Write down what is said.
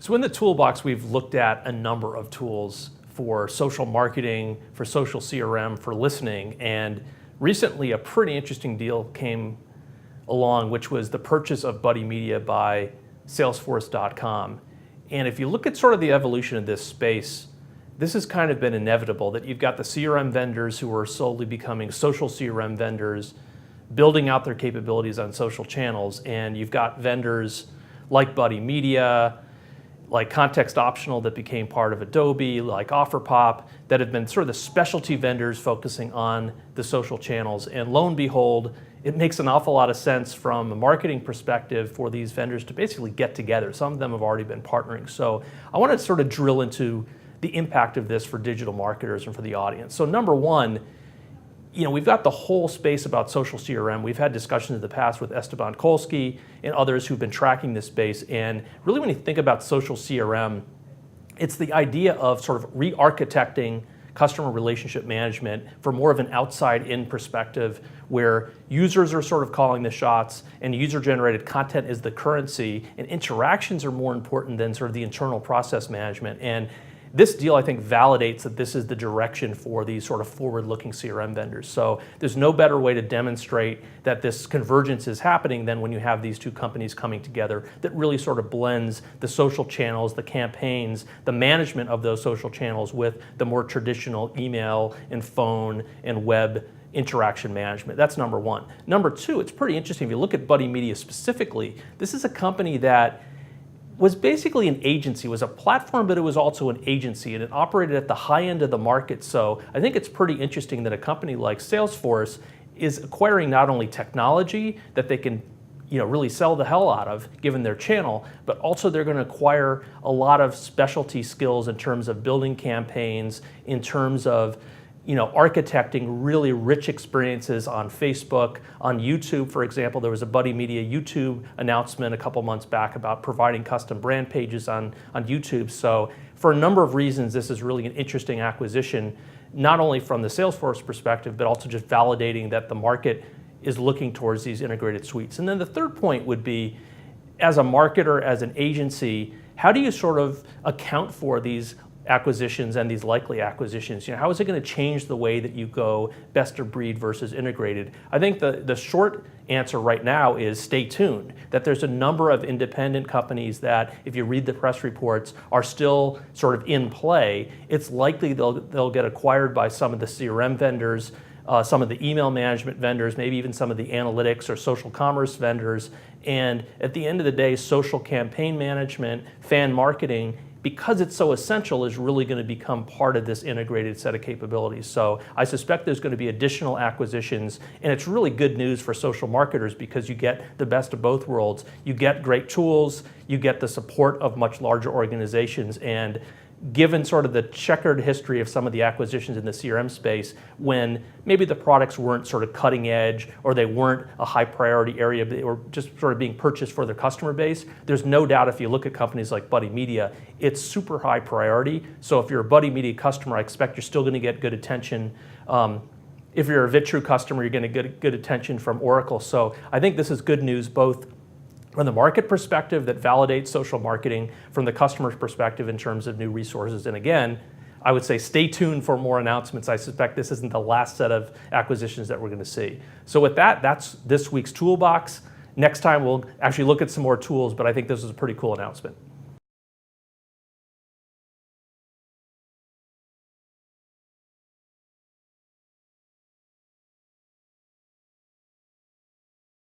So in the toolbox, we've looked at a number of tools for social marketing, for social CRM, for listening, and recently a pretty interesting deal came along, which was the purchase of Buddy Media by Salesforce.com. And if you look at sort of the evolution of this space, this has kind of been inevitable, that you've got the CRM vendors who are slowly becoming social CRM vendors, building out their capabilities on social channels, and you've got vendors like Buddy Media, like Context Optional that became part of Adobe, like OfferPop, that have been sort of the specialty vendors focusing on the social channels. And lo and behold, it makes an awful lot of sense from a marketing perspective for these vendors to basically get together. Some of them have already been partnering. So I want to sort of drill into the impact of this for digital marketers and for the audience. So number one, we've got the whole space about social CRM. We've had discussions in the past with Esteban Kolsky and others who've been tracking this space. And really when you think about social CRM, it's the idea of sort of re-architecting customer relationship management for more of an outside-in perspective where users are sort of calling the shots and user-generated content is the currency and interactions are more important than sort of the internal process management. And this deal, I think, validates that this is the direction for these sort of forward-looking CRM vendors. So there's no better way to demonstrate that this convergence is happening than when you have these two companies coming together that really sort of blends the social channels, the campaigns, the management of those social channels with the more traditional email and phone and web interaction management. That's number one. Number two, it's pretty interesting. If you look at Buddy Media specifically, this is a company that was basically an agency. It was a platform, but it was also an agency, and it operated at the high end of the market. So I think it's pretty interesting that a company like Salesforce is acquiring not only technology that they can really sell the hell out of given their channel, but also they're going to acquire a lot of specialty skills in terms of building campaigns, in terms of architecting really rich experiences on Facebook, on YouTube, for example. There was a Buddy Media YouTube announcement a couple months back about providing custom brand pages on YouTube. So for a number of reasons, this is really an interesting acquisition, not only from the Salesforce perspective, but also just validating that the market is looking towards these integrated suites. And then the third point would be, as a marketer, as an agency, how do you sort of account for these acquisitions and these likely acquisitions? How is it going to change the way that you go best of breed versus integrated? I think the short answer right now is stay tuned, that there's a number of independent companies that, if you read the press reports, are still sort of in play. It's likely they'll get acquired by some of the CRM vendors, some of the email management vendors, maybe even some of the analytics or social commerce vendors. And at the end of the day, social campaign management, fan marketing, because it's so essential, is really going to become part of this integrated set of capabilities. So I suspect there's going to be additional acquisitions, and it's really good news for social marketers because you get the best of both worlds. You get great tools, you get the support of much larger organizations, and given sort of the checkered history of some of the acquisitions in the CRM space, when maybe the products weren't sort of cutting edge or they weren't a high priority area, but they were just sort of being purchased for their customer base, there's no doubt if you look at companies like Buddy Media, it's super high priority. So if you're a Buddy Media customer, I expect you're still going to get good attention. If you're a Vitru customer, you're going to get good attention from Oracle. So I think this is good news both from the market perspective that validates social marketing, from the customer's perspective in terms of new resources. And again, I would say stay tuned for more announcements. I suspect this isn't the last set of acquisitions that we're going to see. So with that, that's this week's Toolbox. Next time we'll actually look at some more tools, but I think this is a pretty cool announcement.